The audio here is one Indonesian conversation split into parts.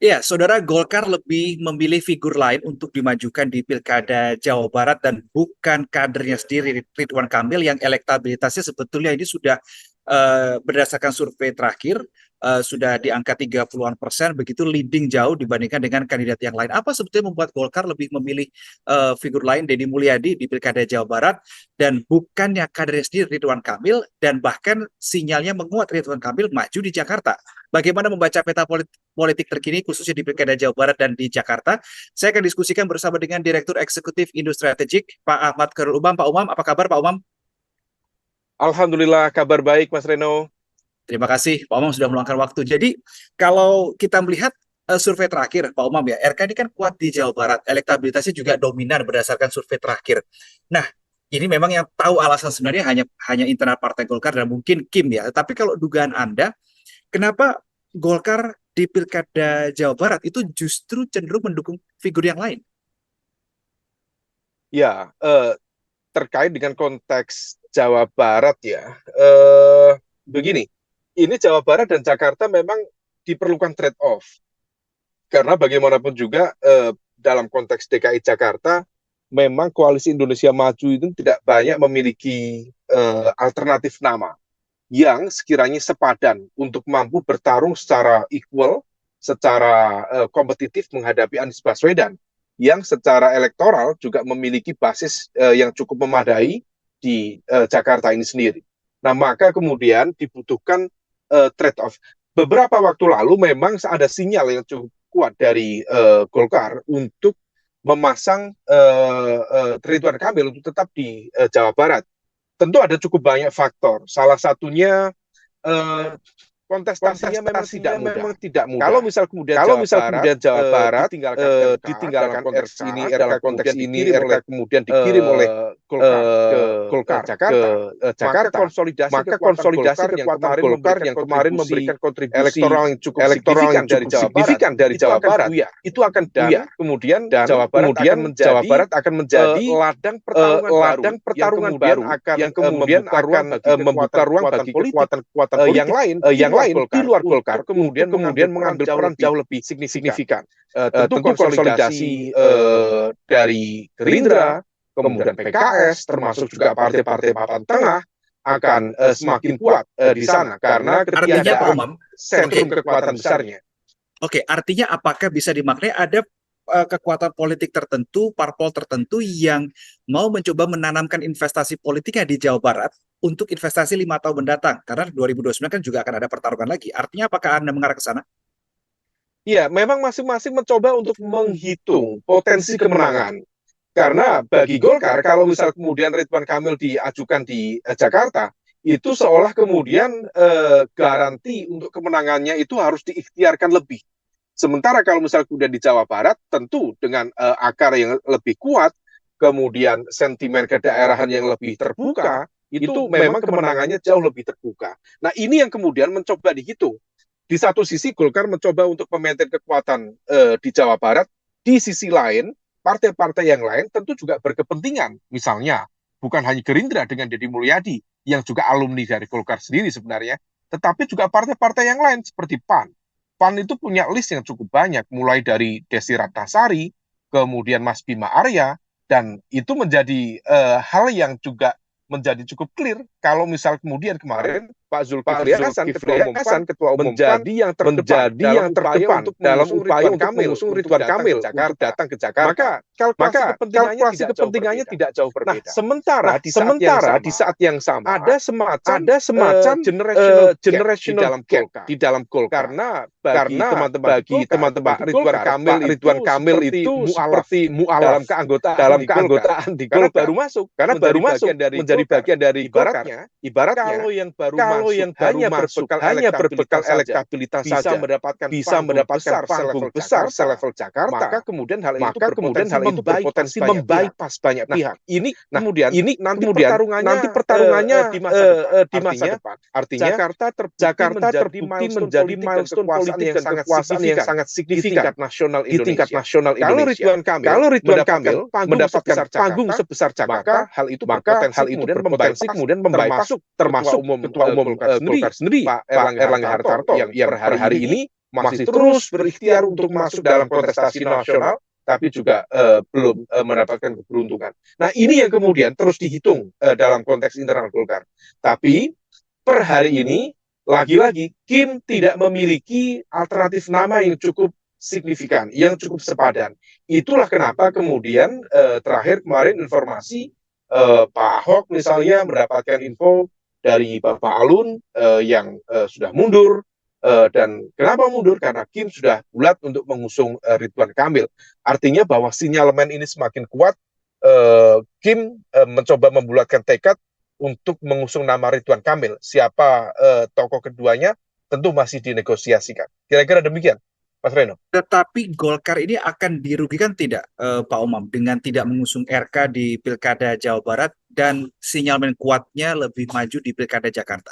Ya, saudara, Golkar lebih memilih figur lain untuk dimajukan di Pilkada Jawa Barat dan bukan kadernya sendiri, Ridwan Kamil yang elektabilitasnya sebetulnya ini sudah berdasarkan survei terakhir sudah di angka 30-an persen, begitu leading jauh dibandingkan dengan kandidat yang lain. Apa sebetulnya membuat Golkar lebih memilih figur lain, Deddy Mulyadi di Pilkada Jawa Barat, dan bukannya kadernya sendiri, Ridwan Kamil, dan bahkan sinyalnya menguat Ridwan Kamil maju di Jakarta? Bagaimana membaca peta politik terkini khususnya di Pilkada Jawa Barat dan di Jakarta? Saya akan diskusikan bersama dengan Direktur Eksekutif Indo Strategik, Pak Ahmad Khairul Umam. Pak Umam, apa kabar Pak Umam? Alhamdulillah, kabar baik Mas Reno. Terima kasih Pak Umam sudah meluangkan waktu. Jadi kalau kita melihat survei terakhir Pak Umam ya, RK ini kan kuat di Jawa Barat, elektabilitasnya juga dominan berdasarkan survei terakhir. Nah, ini memang yang tahu alasan sebenarnya hanya internal Partai Golkar dan mungkin Kim ya. Tapi kalau dugaan Anda, kenapa Golkar di Pilkada Jawa Barat itu justru cenderung mendukung figur yang lain? Ya, terkait dengan konteks Jawa Barat ya, begini, ini Jawa Barat dan Jakarta memang diperlukan trade-off. Karena bagaimanapun juga dalam konteks DKI Jakarta, memang Koalisi Indonesia Maju itu tidak banyak memiliki alternatif nama yang sekiranya sepadan untuk mampu bertarung secara equal, secara kompetitif menghadapi Anies Baswedan, yang secara elektoral juga memiliki basis yang cukup memadai di Jakarta ini sendiri. Nah, maka kemudian dibutuhkan trade-off. Beberapa waktu lalu memang ada sinyal yang cukup kuat dari Golkar untuk memasang Ridwan Kamil untuk tetap di Jawa Barat. Tentu ada cukup banyak faktor. Salah satunya eh, kontestasinya memang tidak mudah. Kalau misal kemudian Jawa Barat ditinggalkan konteks ini, dalam konteks ini RK kemudian dikirim oleh Golkar ke Jakarta, maka konsolidasi kekuatan Golkar yang kemarin memberikan kontribusi elektoral yang cukup signifikan dari Jawa Barat itu akan buyar. Kemudian Jawa Barat akan menjadi ladang pertarungan baru yang kemudian akan membuka ruang bagi kekuatan-kekuatan yang lain di luar Golkar kemudian mengambil peran jauh lebih signifikan. Tentu konsolidasi dari Gerindra, kemudian PKS, termasuk juga partai-partai papan tengah akan semakin kuat di sana karena ketiadaan sentrum kekuatan besarnya. Oke, artinya apakah bisa dimaknai ada kekuatan politik tertentu, parpol tertentu yang mau mencoba menanamkan investasi politiknya di Jawa Barat untuk investasi 5 tahun mendatang? Karena 2029 kan juga akan ada pertarungan lagi. Artinya apakah Anda mengarah ke sana? Ya, memang masing-masing mencoba untuk menghitung potensi kemenangan. Karena bagi Golkar, kalau misal kemudian Ridwan Kamil diajukan di Jakarta, itu seolah kemudian garansi untuk kemenangannya itu harus diikhtiarkan lebih. Sementara kalau misal kemudian di Jawa Barat, tentu dengan akar yang lebih kuat, kemudian sentimen kedaerahan yang lebih terbuka, itu memang kemenangannya jauh lebih terbuka. Nah, ini yang kemudian mencoba dihitung. Di satu sisi Golkar mencoba untuk memaintain kekuatan di Jawa Barat, di sisi lain partai-partai yang lain tentu juga berkepentingan. Misalnya, bukan hanya Gerindra dengan Deddy Mulyadi, yang juga alumni dari Golkar sendiri sebenarnya, tetapi juga partai-partai yang lain seperti PAN. PAN itu punya list yang cukup banyak, mulai dari Desi Ratnasari, kemudian Mas Bima Arya, dan itu menjadi hal yang juga menjadi cukup clear kalau misal kemudian kemarin Pak Zulkifli Hasan ketua umum menjadi yang terdepan dalam upaya untuk mengusung Ridwan Kamil untuk datang ke Jakarta. Maka kalkulasi kepentingannya tidak jauh berbeda. Nah, sementara di saat yang sama ada semacam generational gap di dalam Golkar. Karena bagi teman-teman Ridwan Kamil itu seperti mualaf dalam keanggotaan di Golkar. Karena baru masuk menjadi bagian dari ibaratnya kalau yang baru hanya berbekal elektabilitas saja bisa mendapatkan panggung besar selevel Jakarta, maka kemudian hal itu berpotensi membypass banyak pihak. Ini nanti pertarungannya di masa depan. Artinya Jakarta terbukti menjadi milestone politik dan kekuasaan yang sangat signifikan di tingkat nasional Indonesia. Kalau Ridwan Kamil mendapatkan panggung sebesar Jakarta, hal itu berpotensi kemudian membypass termasuk ketua umum Golkar sendiri Pak Erlangga Hartarto yang per hari ini masih terus berikhtiar untuk masuk dalam kontestasi nasional, tapi juga belum mendapatkan keberuntungan. Nah, ini yang kemudian terus dihitung dalam konteks internal Golkar. Tapi per hari ini, lagi-lagi Kim tidak memiliki alternatif nama yang cukup signifikan, yang cukup sepadan. Itulah kenapa kemudian terakhir kemarin informasi Pak Ahok misalnya mendapatkan info dari Bapak Alun yang sudah mundur. Dan kenapa mundur? Karena Kim sudah bulat untuk mengusung Ridwan Kamil. Artinya bahwa sinyalemen ini semakin kuat. Kim mencoba membulatkan tekad untuk mengusung nama Ridwan Kamil. Siapa tokoh keduanya tentu masih dinegosiasikan. Kira-kira demikian, Mas Reno. Tetapi Golkar ini akan dirugikan tidak, Pak Umam, dengan tidak mengusung RK di Pilkada Jawa Barat dan sinyalmen kuatnya lebih maju di Pilkada Jakarta?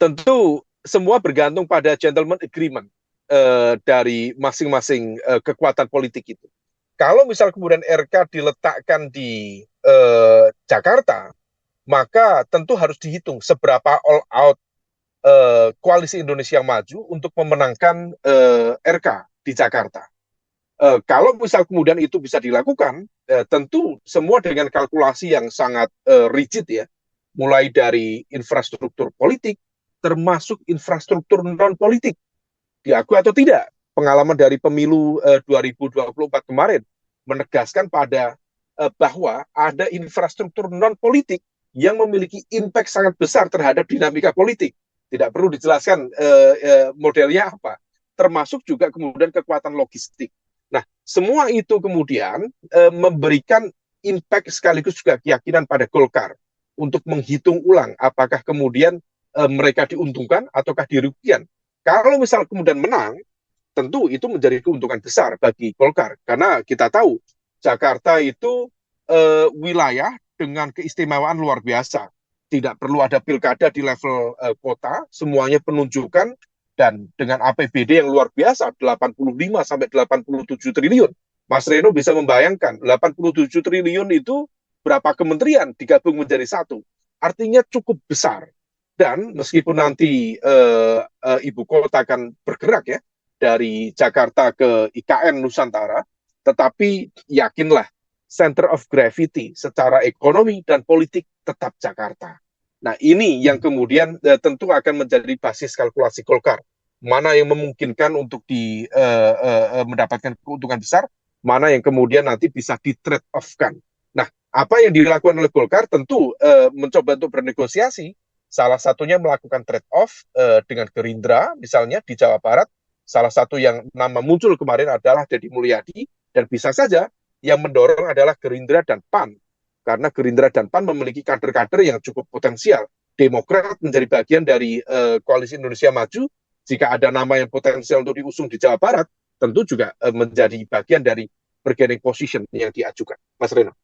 Tentu semua bergantung pada gentleman agreement dari masing-masing kekuatan politik itu. Kalau misal kemudian RK diletakkan di Jakarta, maka tentu harus dihitung seberapa all out koalisi Indonesia Maju untuk memenangkan RK di Jakarta. Kalau misal kemudian itu bisa dilakukan, tentu semua dengan kalkulasi yang sangat rigid ya, mulai dari infrastruktur politik, termasuk infrastruktur non politik, diakui atau tidak. Pengalaman dari pemilu 2024 kemarin menegaskan pada bahwa ada infrastruktur non politik yang memiliki impact sangat besar terhadap dinamika politik. Tidak perlu dijelaskan modelnya apa. Termasuk juga kemudian kekuatan logistik. Nah, semua itu kemudian memberikan impact sekaligus juga keyakinan pada Golkar untuk menghitung ulang apakah kemudian mereka diuntungkan ataukah dirugikan. Kalau misal kemudian menang, tentu itu menjadi keuntungan besar bagi Golkar. Karena kita tahu Jakarta itu wilayah dengan keistimewaan luar biasa. Tidak perlu ada pilkada di level kota, semuanya penunjukan dan dengan APBD yang luar biasa, 85 sampai 87 triliun. Mas Reno bisa membayangkan, 87 triliun itu berapa kementerian digabung menjadi satu. Artinya cukup besar. Dan meskipun nanti ibu kota akan bergerak ya dari Jakarta ke IKN Nusantara, tetapi yakinlah center of gravity secara ekonomi dan politik tetap Jakarta. Nah, ini yang kemudian tentu akan menjadi basis kalkulasi Golkar. Mana yang memungkinkan untuk mendapatkan keuntungan besar, mana yang kemudian nanti bisa di trade off-kan. Nah, apa yang dilakukan oleh Golkar tentu mencoba untuk bernegosiasi. Salah satunya melakukan trade-off dengan Gerindra, misalnya di Jawa Barat. Salah satu yang nama muncul kemarin adalah Deddy Mulyadi, dan bisa saja yang mendorong adalah Gerindra dan PAN. Karena Gerindra dan PAN memiliki kader-kader yang cukup potensial. Demokrat menjadi bagian dari Koalisi Indonesia Maju. Jika ada nama yang potensial untuk diusung di Jawa Barat, tentu juga menjadi bagian dari bargaining position yang diajukan. Mas Reno.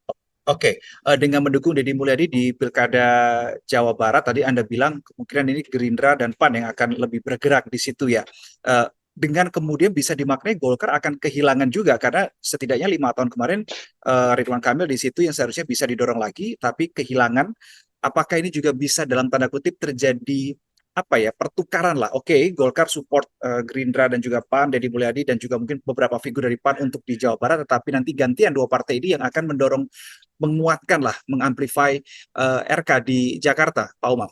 Oke, dengan mendukung Deddy Mulyadi di Pilkada Jawa Barat, tadi Anda bilang kemungkinan ini Gerindra dan PAN yang akan lebih bergerak di situ ya. Dengan kemudian bisa dimaknai Golkar akan kehilangan juga, karena setidaknya 5 tahun kemarin Ridwan Kamil di situ yang seharusnya bisa didorong lagi, tapi kehilangan. Apakah ini juga bisa dalam tanda kutip terjadi apa ya, pertukaran lah. Oke, Golkar support Gerindra dan juga PAN, Deddy Mulyadi dan juga mungkin beberapa figur dari PAN untuk di Jawa Barat, tetapi nanti gantian dua partai ini yang akan mendorong, menguatkan lah, mengamplify RK di Jakarta, Pak Umar.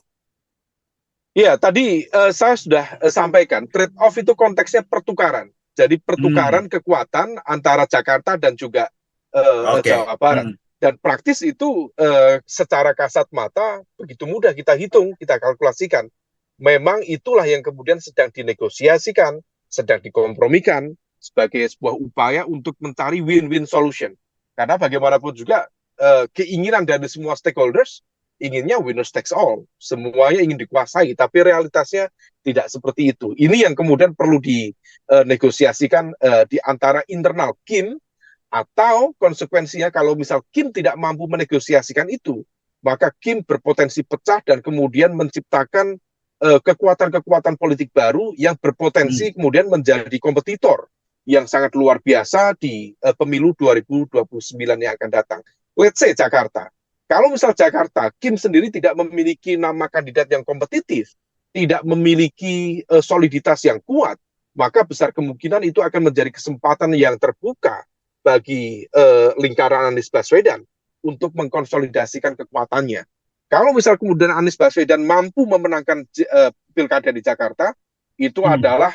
Iya, tadi saya sudah sampaikan, trade off itu konteksnya pertukaran. Jadi pertukaran kekuatan antara Jakarta dan juga Jawa Barat. Dan praktis itu secara kasat mata begitu mudah kita hitung, kita kalkulasikan. Memang itulah yang kemudian sedang dinegosiasikan, sedang dikompromikan sebagai sebuah upaya untuk mencari win-win solution. Karena bagaimanapun juga keinginan dari semua stakeholders inginnya winners takes all. Semuanya ingin dikuasai, tapi realitasnya tidak seperti itu. Ini yang kemudian perlu dinegosiasikan di antara internal Kim, atau konsekuensinya kalau misal Kim tidak mampu menegosiasikan itu, maka Kim berpotensi pecah dan kemudian menciptakan kekuatan-kekuatan politik baru yang berpotensi kemudian menjadi kompetitor yang sangat luar biasa di pemilu 2029 yang akan datang. Let's say Jakarta. Kalau misal Jakarta, Kim sendiri tidak memiliki nama kandidat yang kompetitif, tidak memiliki soliditas yang kuat, maka besar kemungkinan itu akan menjadi kesempatan yang terbuka bagi lingkaran Anies Baswedan untuk mengkonsolidasikan kekuatannya. Kalau misal kemudian Anies Baswedan mampu memenangkan pilkada di Jakarta, itu adalah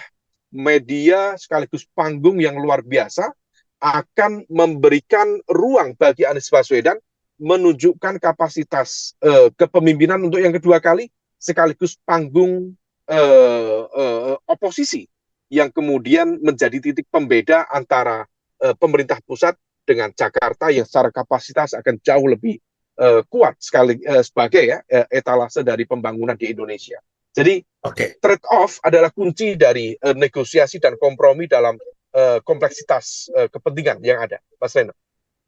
media sekaligus panggung yang luar biasa, akan memberikan ruang bagi Anies Baswedan menunjukkan kapasitas kepemimpinan untuk yang kedua kali, sekaligus panggung oposisi yang kemudian menjadi titik pembeda antara pemerintah pusat dengan Jakarta yang secara kapasitas akan jauh lebih kuat sekali sebagai etalase dari pembangunan di Indonesia. Jadi trade off adalah kunci dari negosiasi dan kompromi dalam kompleksitas kepentingan yang ada, Mas Reno.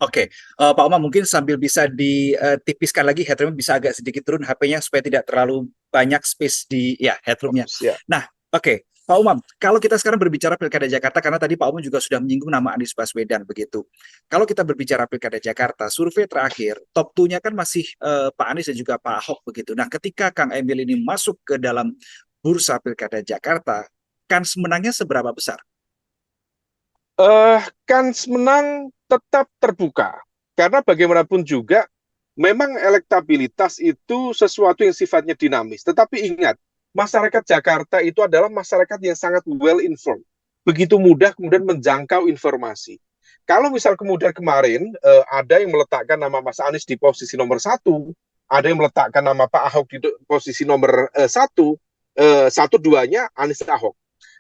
Oke, Pak Umam mungkin sambil bisa ditipiskan lagi headroom bisa agak sedikit turun HP-nya supaya tidak terlalu banyak space di headroom-nya. Nah, oke, Pak Umam, kalau kita sekarang berbicara Pilkada Jakarta, karena tadi Pak Umam juga sudah menyinggung nama Anies Baswedan begitu. Kalau kita berbicara Pilkada Jakarta, survei terakhir top 2-nya kan masih Pak Anies dan juga Pak Ahok begitu. Nah, ketika Kang Emil ini masuk ke dalam bursa Pilkada Jakarta, kans menangnya seberapa besar? Kans menang tetap terbuka, karena bagaimanapun juga memang elektabilitas itu sesuatu yang sifatnya dinamis. Tetapi ingat, masyarakat Jakarta itu adalah masyarakat yang sangat well informed, begitu mudah kemudian menjangkau informasi. Kalau misal kemudian kemarin ada yang meletakkan nama Mas Anies di posisi nomor 1, ada yang meletakkan nama Pak Ahok di posisi nomor 1, 1-2-nya Anies Ahok.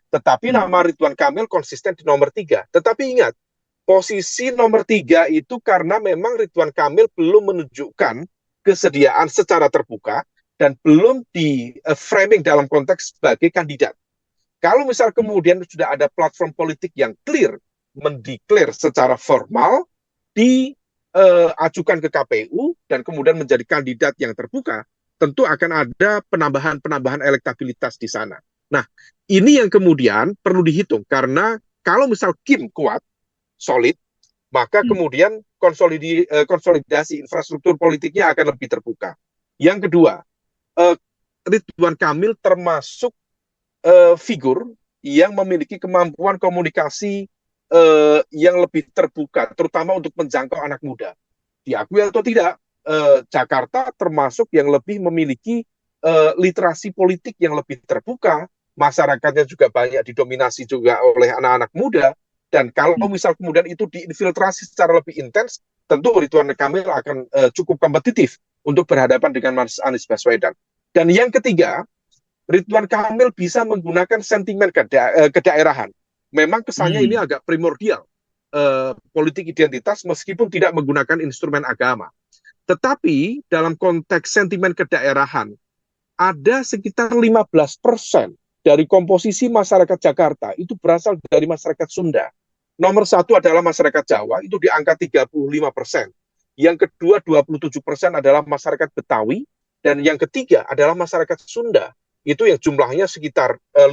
Tetapi nama Ridwan Kamil konsisten di nomor 3. Tetapi ingat, posisi nomor 3 itu karena memang Ridwan Kamil belum menunjukkan kesediaan secara terbuka dan belum di framing dalam konteks sebagai kandidat. Kalau misal kemudian sudah ada platform politik yang clear, mendeklar secara formal, diajukan ke KPU dan kemudian menjadi kandidat yang terbuka, tentu akan ada penambahan elektabilitas di sana. Nah, ini yang kemudian perlu dihitung, karena kalau misal Kim kuat, solid, maka kemudian konsolidasi infrastruktur politiknya akan lebih terbuka. Yang kedua, Ridwan Kamil termasuk figur yang memiliki kemampuan komunikasi yang lebih terbuka, terutama untuk menjangkau anak muda. Diakui atau tidak, Jakarta termasuk yang lebih memiliki literasi politik yang lebih terbuka, masyarakatnya juga banyak didominasi juga oleh anak-anak muda, dan kalau misal kemudian itu diinfiltrasi secara lebih intens, tentu Ridwan Kamil akan cukup kompetitif untuk berhadapan dengan Mas Anies Baswedan. Dan yang ketiga, Ridwan Kamil bisa menggunakan sentimen kedaerahan. Memang kesannya ini agak primordial, politik identitas meskipun tidak menggunakan instrumen agama. Tetapi dalam konteks sentimen kedaerahan, ada sekitar 15% dari komposisi masyarakat Jakarta itu berasal dari masyarakat Sunda. Nomor 1 adalah masyarakat Jawa, itu di angka 35%. Yang kedua 27% adalah masyarakat Betawi, dan yang ketiga adalah masyarakat Sunda. Itu yang jumlahnya sekitar 15%.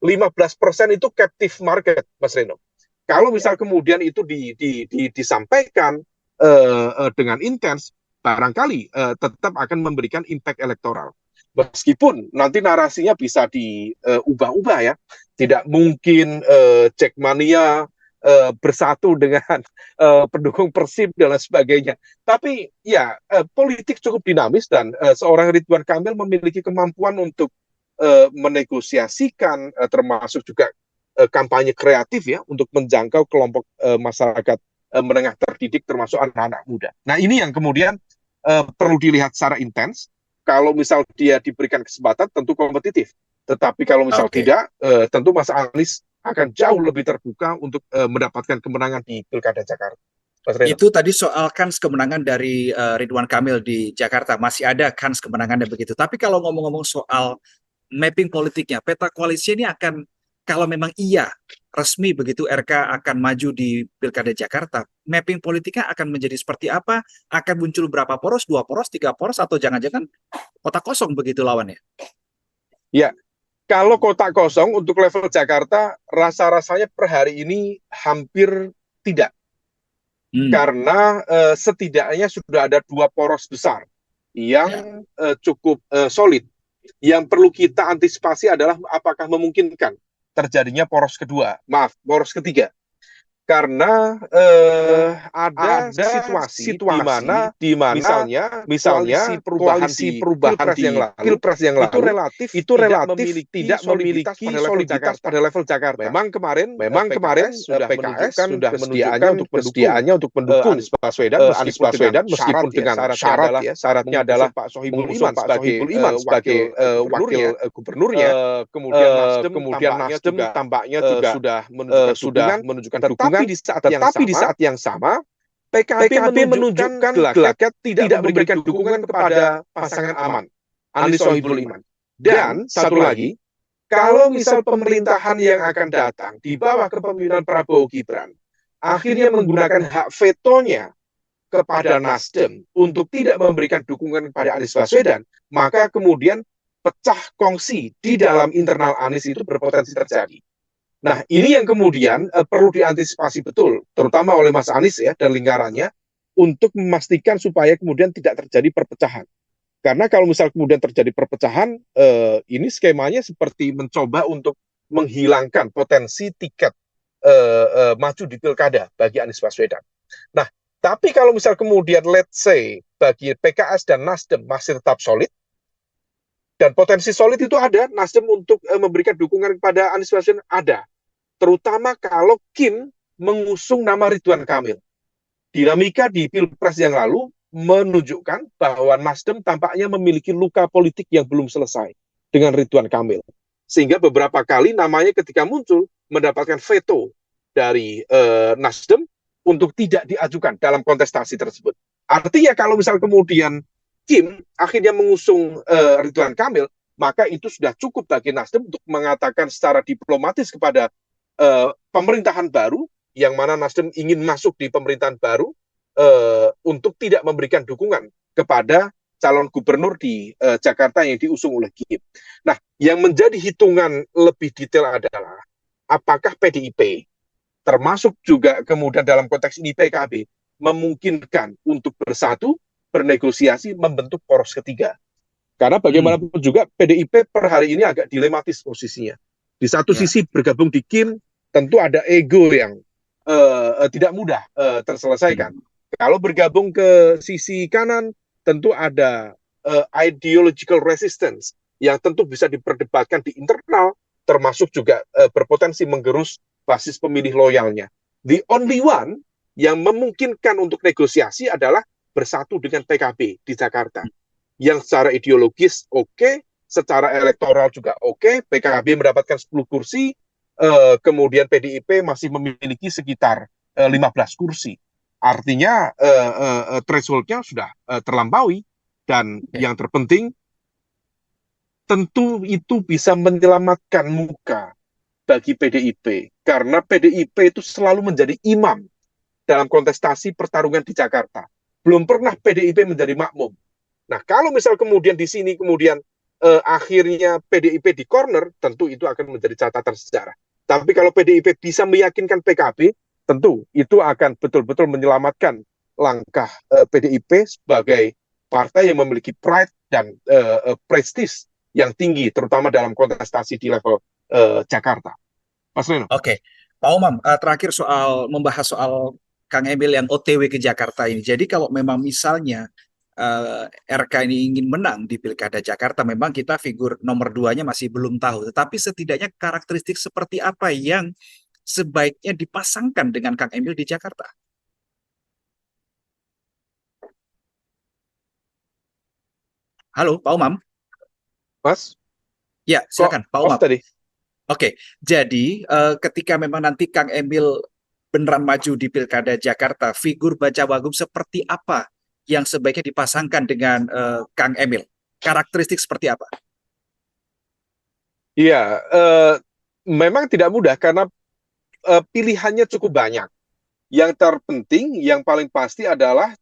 15% itu captive market, Mas Reno. Kalau misal kemudian itu disampaikan dengan intens, barangkali tetap akan memberikan impact elektoral. Meskipun nanti narasinya bisa diubah-ubah ya, tidak mungkin Jackmania bersatu dengan pendukung Persib dan lain sebagainya. Tapi ya politik cukup dinamis, dan seorang Ridwan Kamil memiliki kemampuan untuk menegosiasikan, termasuk juga kampanye kreatif ya, untuk menjangkau kelompok masyarakat menengah terdidik termasuk anak-anak muda. Nah ini yang kemudian perlu dilihat secara intens. Kalau misal dia diberikan kesempatan tentu kompetitif, tetapi kalau misal tidak, tentu Mas Anies akan jauh lebih terbuka untuk mendapatkan kemenangan di Pilkada Jakarta. Itu tadi soal kans kemenangan dari Ridwan Kamil di Jakarta, masih ada kans kemenangannya begitu. Tapi kalau ngomong-ngomong soal mapping politiknya, peta koalisi ini akan, kalau memang iya resmi begitu RK akan maju di Pilkada Jakarta, mapping politiknya akan menjadi seperti apa? Akan muncul berapa poros, 2 poros, 3 poros, atau jangan-jangan kota kosong begitu lawannya? Ya, kalau kota kosong untuk level Jakarta, rasa-rasanya per hari ini hampir tidak. Karena setidaknya sudah ada 2 poros besar yang cukup solid. yang perlu kita antisipasi adalah apakah memungkinkan terjadinya poros ketiga. Karena ada situasi di mana misalnya koalisi perubahan di pilpres yang lalu itu relatif tidak memiliki soliditas pada level Jakarta. Memang kemarin PKS sudah menunjukkan kesediaannya untuk mendukung Anies Baswedan meskipun dengan syaratnya adalah Pak Sohibul Iman sebagai wakil gubernurnya. Kemudian Nasdem tampaknya juga sudah menunjukkan dukungan, tetapi di saat yang sama PKB menunjukkan gelagat tidak memberikan dukungan kepada pasangan aman, Anies Sohibul Iman. Dan satu lagi, kalau misal pemerintahan yang akan datang di bawah kepemimpinan Prabowo Gibran akhirnya menggunakan hak vetonya kepada Nasdem untuk tidak memberikan dukungan kepada Anies Baswedan, maka kemudian pecah kongsi di dalam internal Anies itu berpotensi terjadi. Nah, ini yang kemudian perlu diantisipasi betul, terutama oleh Mas Anies ya dan lingkarannya, untuk memastikan supaya kemudian tidak terjadi perpecahan. Karena kalau misal kemudian terjadi perpecahan, ini skemanya seperti mencoba untuk menghilangkan potensi tiket maju di pilkada bagi Anies Baswedan. Nah, tapi kalau misal kemudian let's say bagi PKS dan Nasdem masih tetap solid, dan potensi solid itu ada, Nasdem untuk memberikan dukungan kepada Anies Baswedan ada. Terutama kalau Kim mengusung nama Ridwan Kamil. Dinamika di Pilpres yang lalu menunjukkan bahwa Nasdem tampaknya memiliki luka politik yang belum selesai dengan Ridwan Kamil. Sehingga beberapa kali namanya ketika muncul mendapatkan veto dari Nasdem untuk tidak diajukan dalam kontestasi tersebut. Artinya kalau misal kemudian Kim akhirnya mengusung Ridwan Kamil, maka itu sudah cukup bagi Nasdem untuk mengatakan secara diplomatis kepada pemerintahan baru, yang mana Nasdem ingin masuk di pemerintahan baru untuk tidak memberikan dukungan kepada calon gubernur di Jakarta yang diusung oleh Kim. Nah, yang menjadi hitungan lebih detail adalah apakah PDIP, termasuk juga kemudian dalam konteks ini PKB, memungkinkan untuk bersatu, bernegosiasi, membentuk poros ketiga. Karena bagaimanapun juga PDIP per hari ini agak dilematis posisinya. Di satu sisi bergabung di Kim, tentu ada ego yang tidak mudah terselesaikan. Kalau bergabung ke sisi kanan, tentu ada ideological resistance yang tentu bisa diperdebatkan di internal, termasuk juga berpotensi menggerus basis pemilih loyalnya. The only one yang memungkinkan untuk negosiasi adalah bersatu dengan PKB di Jakarta. Yang secara ideologis oke, secara elektoral juga oke, PKB mendapatkan 10 kursi, kemudian PDIP masih memiliki sekitar 15 kursi. Artinya threshold-nya sudah terlampaui, dan yang terpenting tentu itu bisa menyelamatkan muka bagi PDIP, karena PDIP itu selalu menjadi imam dalam kontestasi pertarungan di Jakarta. Belum pernah PDIP menjadi makmum. Nah, kalau misal kemudian di sini kemudian akhirnya PDIP di corner, tentu itu akan menjadi catatan sejarah. Tapi kalau PDIP bisa meyakinkan PKB, tentu itu akan betul-betul menyelamatkan langkah PDIP sebagai partai yang memiliki pride dan prestis yang tinggi, terutama dalam kontestasi di level Jakarta. Mas Reno. Oke, Pak Umam, terakhir membahas soal Kang Emil yang OTW ke Jakarta ini. Jadi kalau memang misalnya RK ini ingin menang di Pilkada Jakarta, memang kita figur nomor 2-nya masih belum tahu. Tetapi setidaknya karakteristik seperti apa yang sebaiknya dipasangkan dengan Kang Emil di Jakarta? Halo, Pak Umam. Mas, Ya, silakan, Pak off Umam. tadi. Oke, jadi ketika memang nanti Kang Emil beneran maju di Pilkada Jakarta, figur Bacawagum seperti apa yang sebaiknya dipasangkan dengan Kang Emil? Karakteristik seperti apa? Iya, memang tidak mudah karena pilihannya cukup banyak. Yang terpenting, yang paling pasti adalah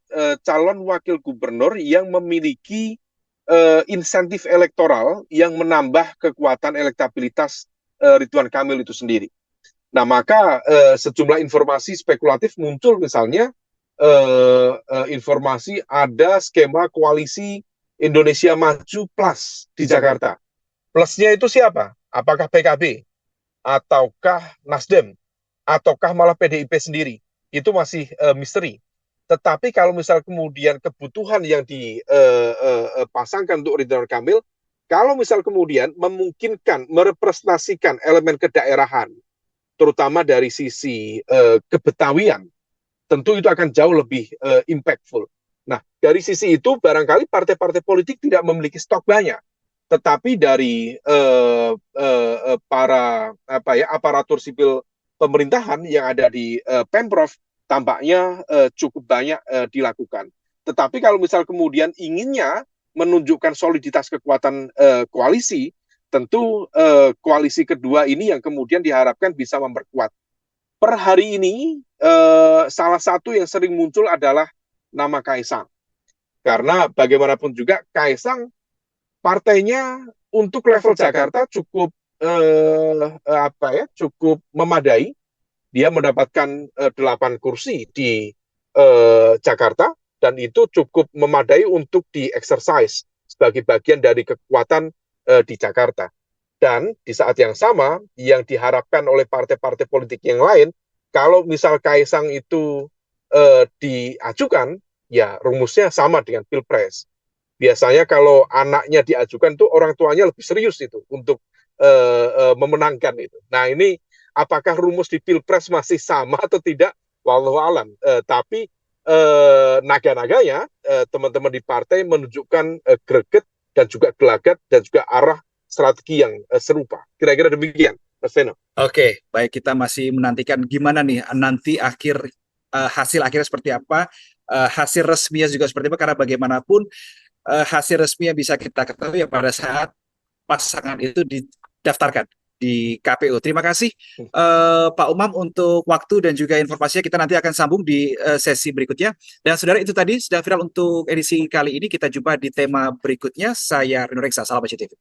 calon wakil gubernur yang memiliki insentif elektoral yang menambah kekuatan elektabilitas Ridwan Kamil itu sendiri. Nah, maka sejumlah informasi spekulatif muncul, misalnya informasi ada skema koalisi Indonesia Maju Plus di Jakarta. Plusnya itu siapa? Apakah PKB? Ataukah Nasdem? Ataukah malah PDIP sendiri? Itu masih misteri. Tetapi kalau misal kemudian kebutuhan yang dipasangkan untuk Ridwan Kamil, kalau misal kemudian memungkinkan merepresentasikan elemen kedaerahan, terutama dari sisi kebetawian, tentu itu akan jauh lebih impactful. Nah, dari sisi itu barangkali partai-partai politik tidak memiliki stok banyak, tetapi dari para aparatur sipil pemerintahan yang ada di Pemprov tampaknya cukup banyak dilakukan. Tetapi kalau misal kemudian inginnya menunjukkan soliditas kekuatan koalisi, tentu koalisi kedua ini yang kemudian diharapkan bisa memperkuat. Per hari ini salah satu yang sering muncul adalah nama Kaisang. Karena bagaimanapun juga Kaisang partainya untuk level Jakarta cukup cukup memadai. Dia mendapatkan 8 kursi di Jakarta dan itu cukup memadai untuk di-exercise sebagai bagian dari kekuatan di Jakarta. Dan di saat yang sama, yang diharapkan oleh partai-partai politik yang lain, kalau misal Kaisang itu diajukan, ya rumusnya sama dengan Pilpres. Biasanya kalau anaknya diajukan tuh orang tuanya lebih serius itu untuk memenangkan itu. Nah ini apakah rumus di Pilpres masih sama atau tidak? Wallahu alam. Tapi naga-naganya teman-teman di partai menunjukkan greget dan juga gelagat dan juga arah strategi yang serupa. Kira-kira demikian, Mas Veno. Oke, baik, kita masih menantikan gimana nih nanti hasil akhirnya seperti apa, hasil resminya juga seperti apa, karena bagaimanapun hasil resmi yang bisa kita ketahui ya pada saat pasangan itu didaftarkan di KPU. Terima kasih Pak Umam untuk waktu dan juga informasinya. Kita nanti akan sambung di sesi berikutnya. Dan saudara, itu tadi sedang viral untuk edisi kali ini. Kita jumpa di tema berikutnya. Saya Rino Reksa, salam BCTV.